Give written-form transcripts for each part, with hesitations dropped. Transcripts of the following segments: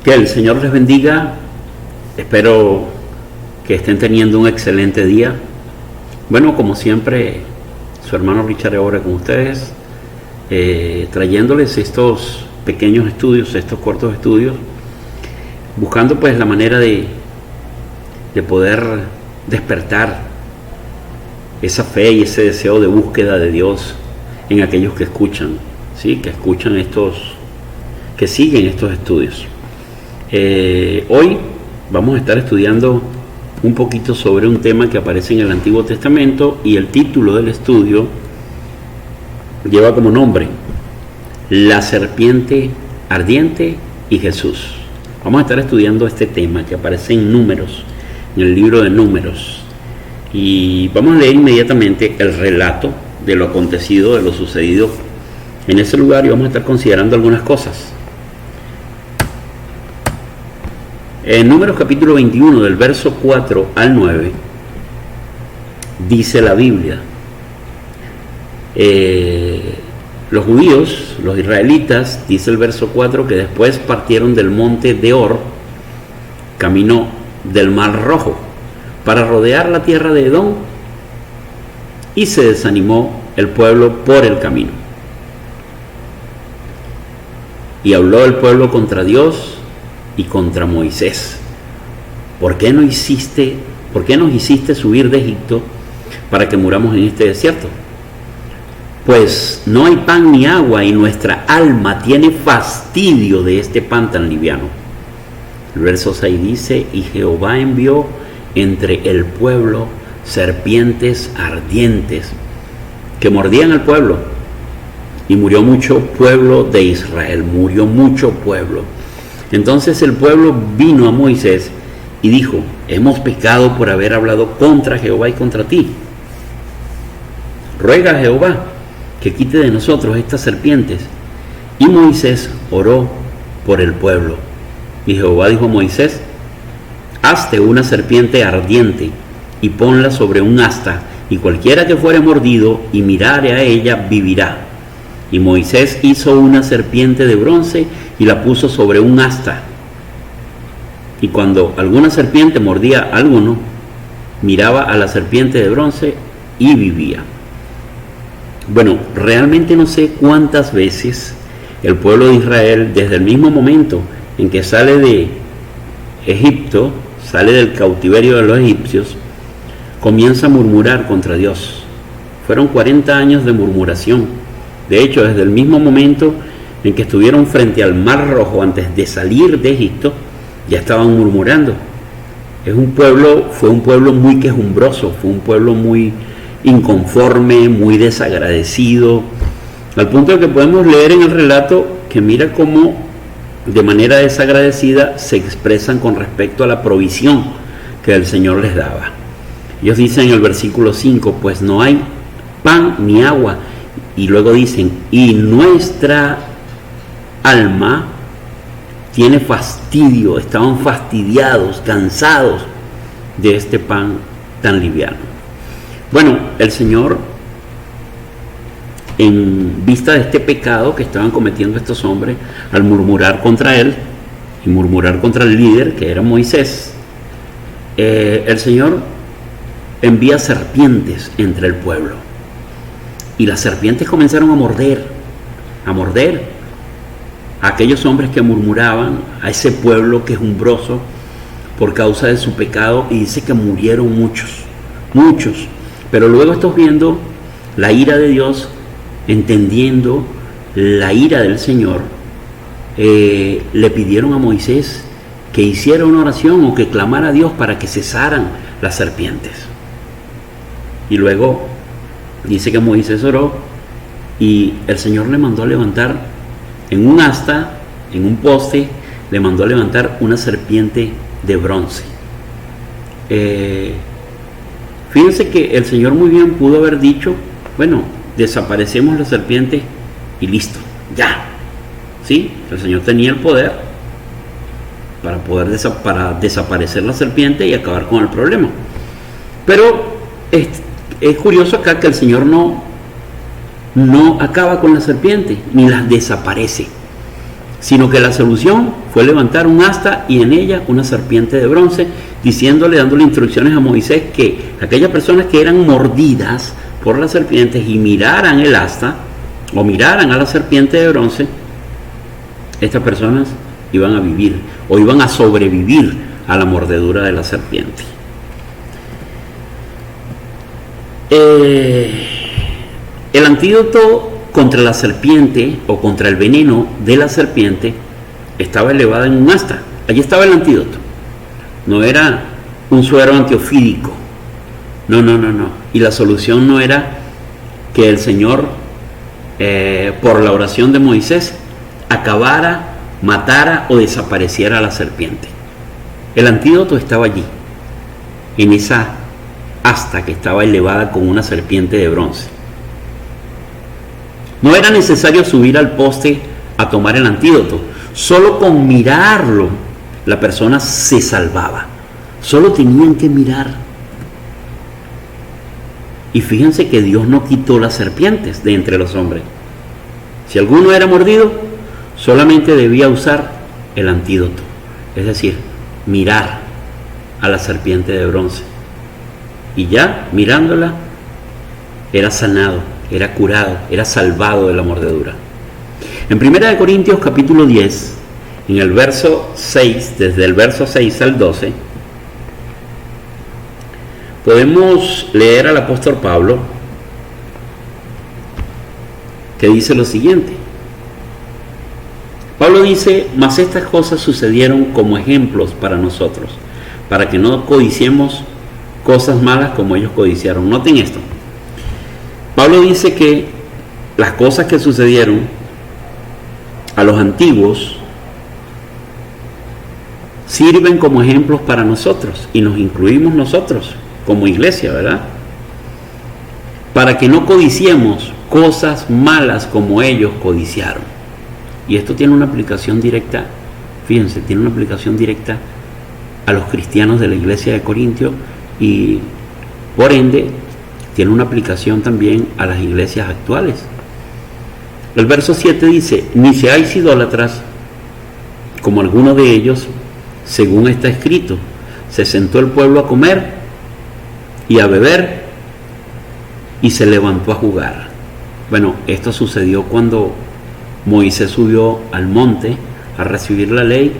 Que el Señor les bendiga. Espero que estén teniendo un excelente día. Bueno, como siempre, su hermano Richard ahora con ustedes, trayéndoles estos pequeños estudios, estos cortos estudios, buscando pues la manera de poder despertar esa fe y ese deseo de búsqueda de Dios en aquellos que escuchan, ¿sí? Que escuchan que siguen estos estudios. Hoy vamos a estar estudiando un poquito sobre un tema que aparece en el Antiguo Testamento, y el título del estudio lleva como nombre La serpiente ardiente y Jesús. Vamos a estar estudiando este tema que aparece en Números, en el libro de Números, y vamos a leer inmediatamente el relato de lo acontecido, de lo sucedido en ese lugar, y vamos a estar considerando algunas cosas. En Números capítulo 21, del verso 4 al 9, dice la Biblia: los judíos, los israelitas, dice el verso 4, que después partieron del monte de Or, camino del Mar Rojo, para rodear la tierra de Edom, y se desanimó el pueblo por el camino. Y habló el pueblo contra Dios y contra Moisés: ¿por qué nos hiciste subir de Egipto para que muramos en este desierto? Pues no hay pan ni agua, y nuestra alma tiene fastidio de este pan tan liviano. El verso 6 dice: y Jehová envió entre el pueblo serpientes ardientes que mordían al pueblo, y murió mucho pueblo de Israel, murió mucho pueblo. Entonces el pueblo vino a Moisés y dijo: hemos pecado por haber hablado contra Jehová y contra ti. Ruega a Jehová que quite de nosotros estas serpientes. Y Moisés oró por el pueblo. Y Jehová dijo a Moisés: hazte una serpiente ardiente y ponla sobre un asta, y cualquiera que fuere mordido y mirare a ella vivirá. Y Moisés hizo una serpiente de bronce y la puso sobre un asta. Y cuando alguna serpiente mordía a alguno, miraba a la serpiente de bronce y vivía. Bueno, realmente no sé cuántas veces el pueblo de Israel, desde el mismo momento en que sale de Egipto, sale del cautiverio de los egipcios, comienza a murmurar contra Dios. Fueron 40 años de murmuración. De hecho, desde el mismo momento en que estuvieron frente al Mar Rojo, antes de salir de Egipto, ya estaban murmurando. Fue un pueblo muy quejumbroso, fue un pueblo muy inconforme, muy desagradecido, al punto de que podemos leer en el relato que mira cómo de manera desagradecida se expresan con respecto a la provisión que el Señor les daba. Ellos dicen en el versículo 5: pues no hay pan ni agua. Y luego dicen: y nuestra alma tiene fastidio, estaban fastidiados, cansados de este pan tan liviano. Bueno, el Señor, en vista de este pecado que estaban cometiendo estos hombres, al murmurar contra él y murmurar contra el líder, que era Moisés, el Señor envía serpientes entre el pueblo. Y las serpientes comenzaron a morder a aquellos hombres que murmuraban, a ese pueblo quejumbroso por causa de su pecado, y dice que murieron muchos. Pero luego estamos viendo la ira de Dios, entendiendo la ira del Señor, le pidieron a Moisés que hiciera una oración o que clamara a Dios para que cesaran las serpientes. Y luego dice que Moisés oró y el Señor le mandó a levantar en un asta, en un poste, le mandó a levantar una serpiente de bronce. Fíjense que el Señor muy bien pudo haber dicho: bueno, desaparecemos la serpiente y listo, ya. ¿Sí? El Señor tenía el poder para desaparecer la serpiente y acabar con el problema. Pero es curioso acá que el Señor no acaba con la serpiente ni las desaparece. sino que la solución fue levantar un asta y en ella una serpiente de bronce, dándole instrucciones a Moisés que aquellas personas que eran mordidas por las serpientes y miraran el asta o miraran a la serpiente de bronce, estas personas iban a vivir o iban a sobrevivir a la mordedura de la serpiente. El antídoto contra la serpiente o contra el veneno de la serpiente estaba elevado en un asta. Allí estaba el antídoto. No era un suero antiofídico. No. Y la solución no era que el Señor, por la oración de Moisés, acabara, matara o desapareciera la serpiente. El antídoto estaba allí, en esa asta que estaba elevada con una serpiente de bronce. No era necesario subir al poste a tomar el antídoto. Solo con mirarlo la persona se salvaba. Solo tenían que mirar. Y fíjense que Dios no quitó las serpientes de entre los hombres. Si alguno era mordido, solamente debía usar el antídoto. Es decir, mirar a la serpiente de bronce. Y ya, mirándola, era sanado, era curado, era salvado de la mordedura. En 1 Corintios capítulo 10, en el verso 6, desde el verso 6 al 12, podemos leer al apóstol Pablo, que dice lo siguiente. Pablo dice: mas estas cosas sucedieron como ejemplos para nosotros, para que no codiciemos cosas malas como ellos codiciaron. Noten esto. Pablo dice que las cosas que sucedieron a los antiguos sirven como ejemplos para nosotros, y nos incluimos nosotros como iglesia, ¿verdad? Para que no codiciemos cosas malas como ellos codiciaron. Y esto tiene una aplicación directa, fíjense, tiene una aplicación directa a los cristianos de la iglesia de Corintio, y por ende tiene una aplicación también a las iglesias actuales. El verso 7 dice: ni seáis idólatras como algunos de ellos, según está escrito, se sentó el pueblo a comer y a beber y se levantó a jugar. Bueno, esto sucedió cuando Moisés subió al monte a recibir la ley,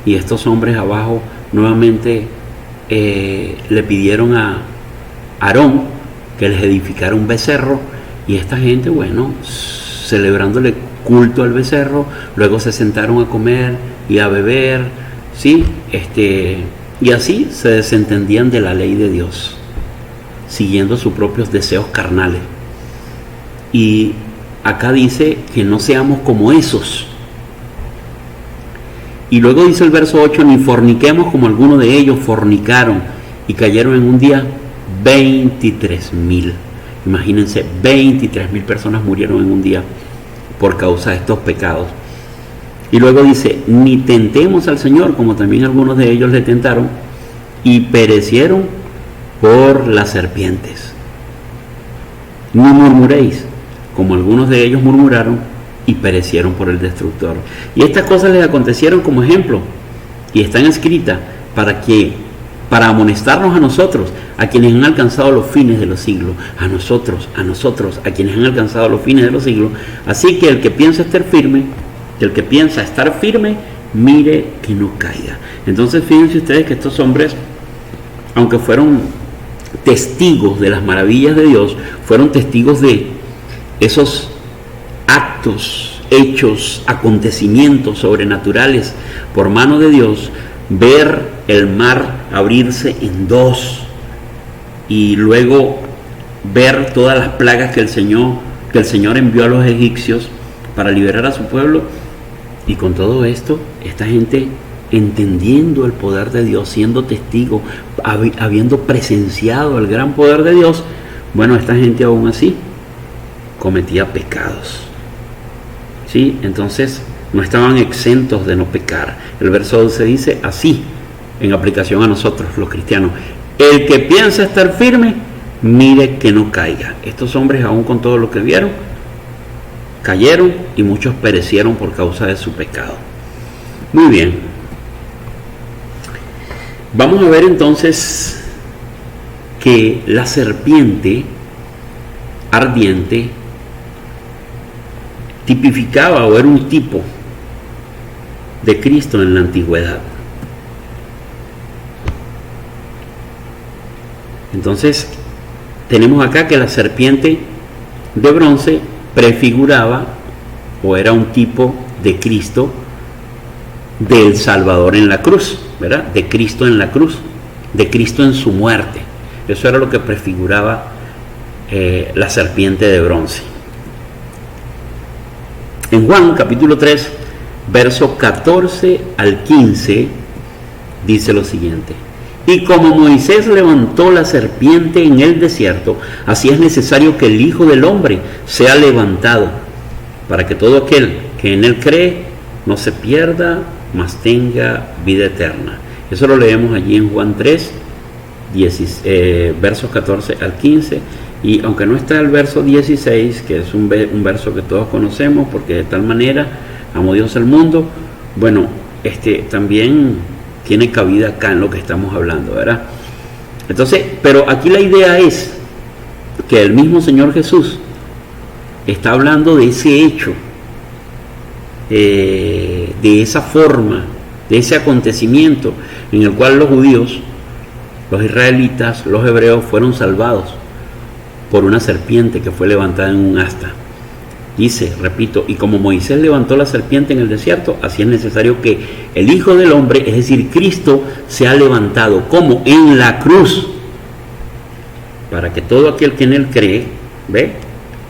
y estos hombres abajo nuevamente le pidieron a Aarón que les edificara un becerro, y esta gente, bueno, celebrándole culto al becerro, luego se sentaron a comer y a beber, ¿sí? Y así se desentendían de la ley de Dios, siguiendo sus propios deseos carnales. Y acá dice que no seamos como esos. Y luego dice el verso 8: ni forniquemos como algunos de ellos fornicaron y cayeron en un día 23,000. Imagínense, 23,000 personas murieron en un día por causa de estos pecados. Y luego dice: ni tentemos al Señor como también algunos de ellos le tentaron y perecieron por las serpientes. No murmuréis como algunos de ellos murmuraron y perecieron por el destructor. Y estas cosas les acontecieron como ejemplo, y están escritas para amonestarnos a nosotros, a quienes han alcanzado los fines de los siglos. A nosotros, a quienes han alcanzado los fines de los siglos. Así que el que piensa estar firme, mire que no caiga. Entonces fíjense ustedes que estos hombres, aunque fueron testigos de las maravillas de Dios, fueron testigos de esos actos, hechos, acontecimientos sobrenaturales por mano de Dios. Ver el mar abrirse en dos, y luego ver todas las plagas que el Señor envió a los egipcios para liberar a su pueblo. Y con todo esto, esta gente entendiendo el poder de Dios, siendo testigo, habiendo presenciado el gran poder de Dios, bueno, esta gente aún así cometía pecados, ¿sí? Entonces no estaban exentos de no pecar. El verso 12 dice así, en aplicación a nosotros los cristianos: el que piensa estar firme, mire que no caiga. Estos hombres, aún con todo lo que vieron, cayeron y muchos perecieron por causa de su pecado. Muy bien. Vamos a ver entonces que la serpiente ardiente tipificaba o era un tipo de Cristo en la antigüedad. Entonces, tenemos acá que la serpiente de bronce prefiguraba o era un tipo de Cristo del Salvador en la cruz, ¿verdad? De Cristo en la cruz, de Cristo en su muerte. Eso era lo que prefiguraba la serpiente de bronce. En Juan capítulo 3, verso 14 al 15, dice lo siguiente: y como Moisés levantó la serpiente en el desierto, así es necesario que el Hijo del Hombre sea levantado, para que todo aquel que en él cree no se pierda, mas tenga vida eterna. Eso lo leemos allí en Juan 3, versos 14 al 15. Y aunque no está el verso 16, que es un verso que todos conocemos, porque de tal manera amó Dios al mundo, bueno, también tiene cabida acá en lo que estamos hablando, ¿verdad? Entonces, pero aquí la idea es que el mismo Señor Jesús está hablando de ese hecho, de esa forma, de ese acontecimiento en el cual los judíos, los israelitas, los hebreos fueron salvados por una serpiente que fue levantada en un asta. Dice, repito, y como Moisés levantó la serpiente en el desierto, así es necesario que el Hijo del Hombre, es decir, Cristo, sea levantado, como en la cruz, para que todo aquel que en él cree, ¿ve?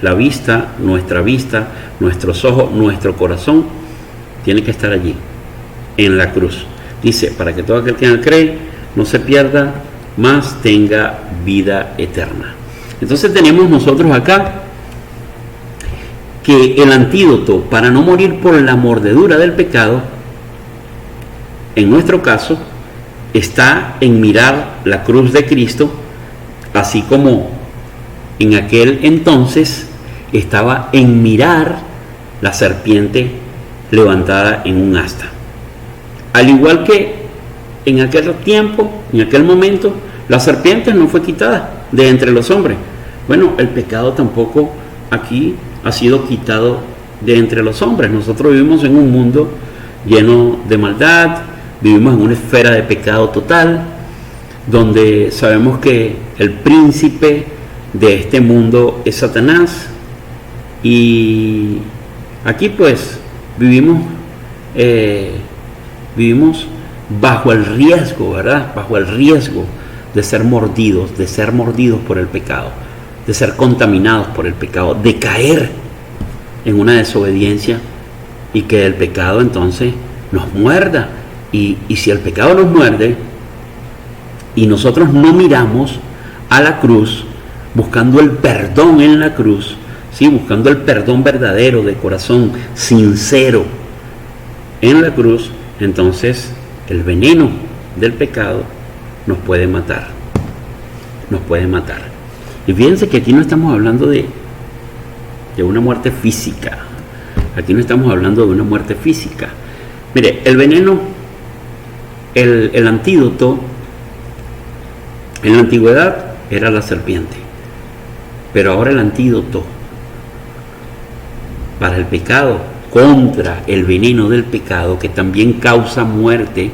La vista, nuestros ojos, nuestro corazón, tiene que estar allí, en la cruz. Dice, para que todo aquel que en él cree no se pierda, mas tenga vida eterna. Entonces tenemos nosotros acá que el antídoto para no morir por la mordedura del pecado, en nuestro caso, está en mirar la cruz de Cristo, así como en aquel entonces estaba en mirar la serpiente levantada en un asta. Al igual que en aquel tiempo, en aquel momento, la serpiente no fue quitada de entre los hombres. Bueno, el pecado tampoco aquí ha sido quitado de entre los hombres. Nosotros vivimos en un mundo lleno de maldad, vivimos en una esfera de pecado total, donde sabemos que el príncipe de este mundo es Satanás, y aquí pues vivimos bajo el riesgo, ¿verdad? Bajo el riesgo de ser mordidos por el pecado, de ser contaminados por el pecado, de caer en una desobediencia y que el pecado entonces nos muerda. Y si el pecado nos muerde y nosotros no miramos a la cruz, buscando el perdón en la cruz, ¿sí? Buscando el perdón verdadero, de corazón sincero en la cruz, entonces el veneno del pecado nos puede matar. Y fíjense que aquí no estamos hablando de una muerte física. Aquí no estamos hablando de una muerte física. Mire, el veneno, el antídoto en la antigüedad era la serpiente. Pero ahora el antídoto para el pecado, contra el veneno del pecado, que también causa muerte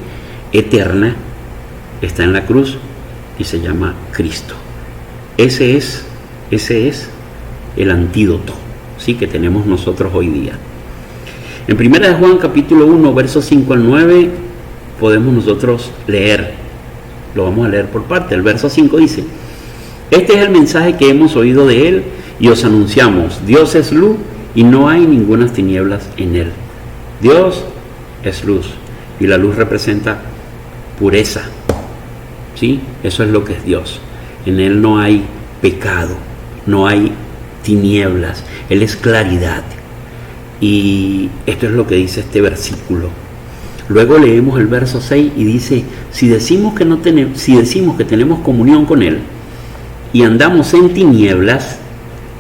eterna, está en la cruz y se llama Cristo. Ese es el antídoto, ¿sí?, que tenemos nosotros hoy día. En 1 de Juan capítulo 1, versos 5 al 9, podemos nosotros leer, lo vamos a leer por parte. El verso 5 dice: este es el mensaje que hemos oído de él y os anunciamos: Dios es luz y no hay ninguna tinieblas en él. Dios es luz y la luz representa pureza, ¿sí? Eso es lo que es Dios. En él no hay pecado, no hay tinieblas, él es claridad. Y esto es lo que dice este versículo. Luego leemos el verso 6 y dice: si decimos que tenemos comunión con él y andamos en tinieblas,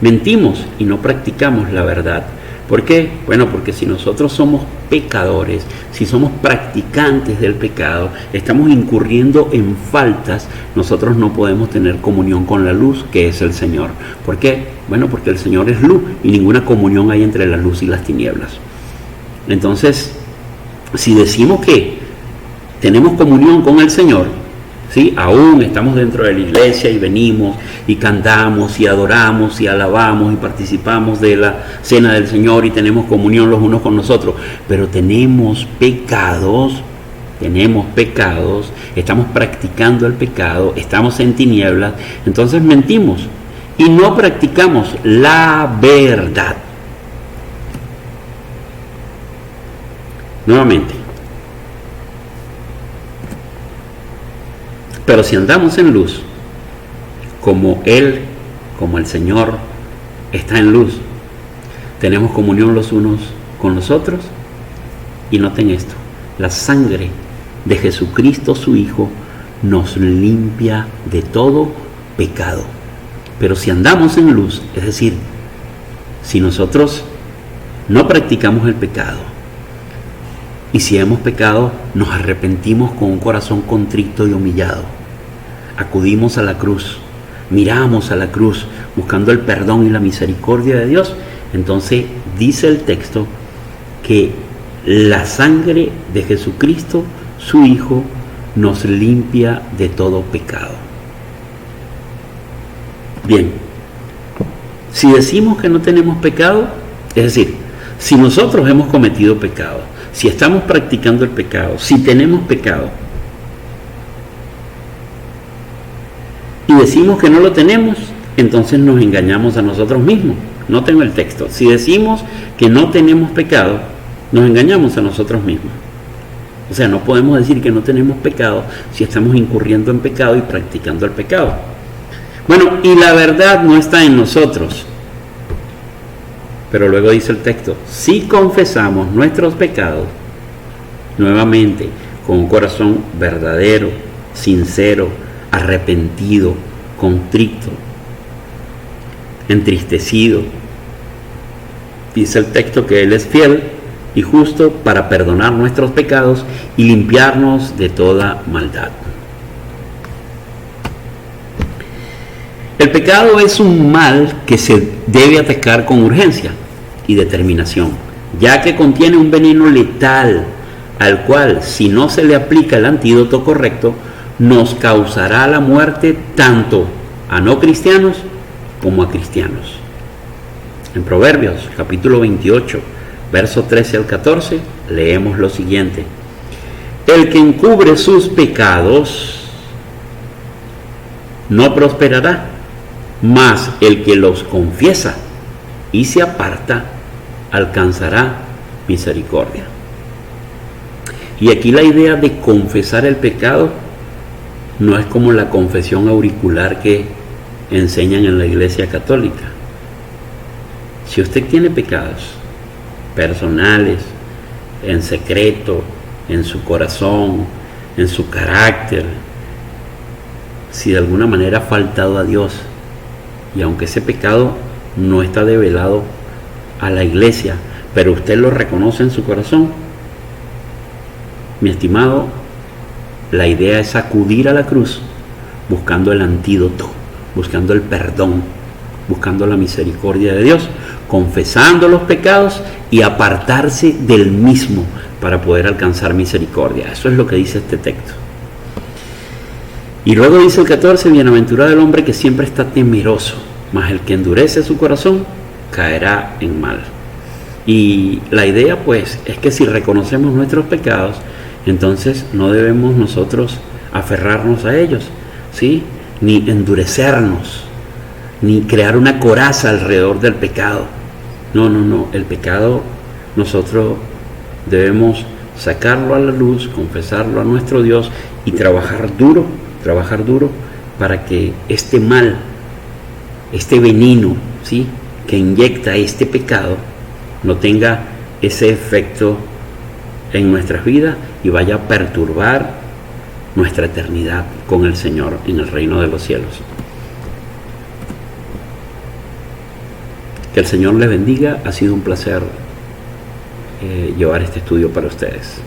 mentimos y no practicamos la verdad. ¿Por qué? Bueno, porque si nosotros somos pecadores, si somos practicantes del pecado, estamos incurriendo en faltas, nosotros no podemos tener comunión con la luz, que es el Señor. ¿Por qué? Bueno, porque el Señor es luz y ninguna comunión hay entre la luz y las tinieblas. Entonces, si decimos que tenemos comunión con el Señor, ¿sí? Aún estamos dentro de la iglesia y venimos y cantamos y adoramos y alabamos y participamos de la cena del Señor y tenemos comunión los unos con los otros, pero tenemos pecados, estamos practicando el pecado, estamos en tinieblas, entonces mentimos y no practicamos la verdad. Nuevamente, pero si andamos en luz, como el Señor está en luz, tenemos comunión los unos con los otros. Y noten esto, la sangre de Jesucristo su Hijo nos limpia de todo pecado. Pero si andamos en luz, es decir, si nosotros no practicamos el pecado, y si hemos pecado, nos arrepentimos con un corazón contrito y humillado. Acudimos a la cruz, miramos a la cruz, buscando el perdón y la misericordia de Dios. Entonces dice el texto que la sangre de Jesucristo, su Hijo, nos limpia de todo pecado. Bien, si decimos que no tenemos pecado, es decir, si nosotros hemos cometido pecado, si estamos practicando el pecado, si tenemos pecado, y decimos que no lo tenemos, entonces nos engañamos a nosotros mismos. No tengo el texto. Si decimos que no tenemos pecado, nos engañamos a nosotros mismos. O sea, no podemos decir que no tenemos pecado si estamos incurriendo en pecado y practicando el pecado. Bueno, y la verdad no está en nosotros. Pero luego dice el texto, si confesamos nuestros pecados, nuevamente, con un corazón verdadero, sincero, arrepentido, contrito, entristecido, dice el texto que Él es fiel y justo para perdonar nuestros pecados y limpiarnos de toda maldad. El pecado es un mal que se debe atacar con urgencia y determinación, ya que contiene un veneno letal al cual, si no se le aplica el antídoto correcto, nos causará la muerte tanto a no cristianos como a cristianos. En Proverbios capítulo 28, verso 13 al 14, leemos lo siguiente: el que encubre sus pecados no prosperará, mas el que los confiesa y se aparta alcanzará misericordia. Y aquí la idea de confesar el pecado no es como la confesión auricular que enseñan en la Iglesia Católica. Si usted tiene pecados personales, en secreto, en su corazón, en su carácter, si de alguna manera ha faltado a Dios, y aunque ese pecado no está develado a la iglesia, pero usted lo reconoce en su corazón, mi estimado, la idea es acudir a la cruz buscando el antídoto, buscando el perdón, buscando la misericordia de Dios, confesando los pecados y apartarse del mismo para poder alcanzar misericordia. Eso es lo que dice este texto. Y luego dice el 14, bienaventurado el hombre que siempre está temeroso, mas el que endurece su corazón caerá en mal. Y la idea pues es que si reconocemos nuestros pecados, entonces no debemos nosotros aferrarnos a ellos, ¿sí? Ni endurecernos, ni crear una coraza alrededor del pecado. No, el pecado nosotros debemos sacarlo a la luz, confesarlo a nuestro Dios y trabajar duro para que este mal, este veneno, ¿sí?, que inyecta este pecado no tenga ese efecto en nuestras vidas y vaya a perturbar nuestra eternidad con el Señor en el reino de los cielos. Que el Señor les bendiga. Ha sido un placer llevar este estudio para ustedes.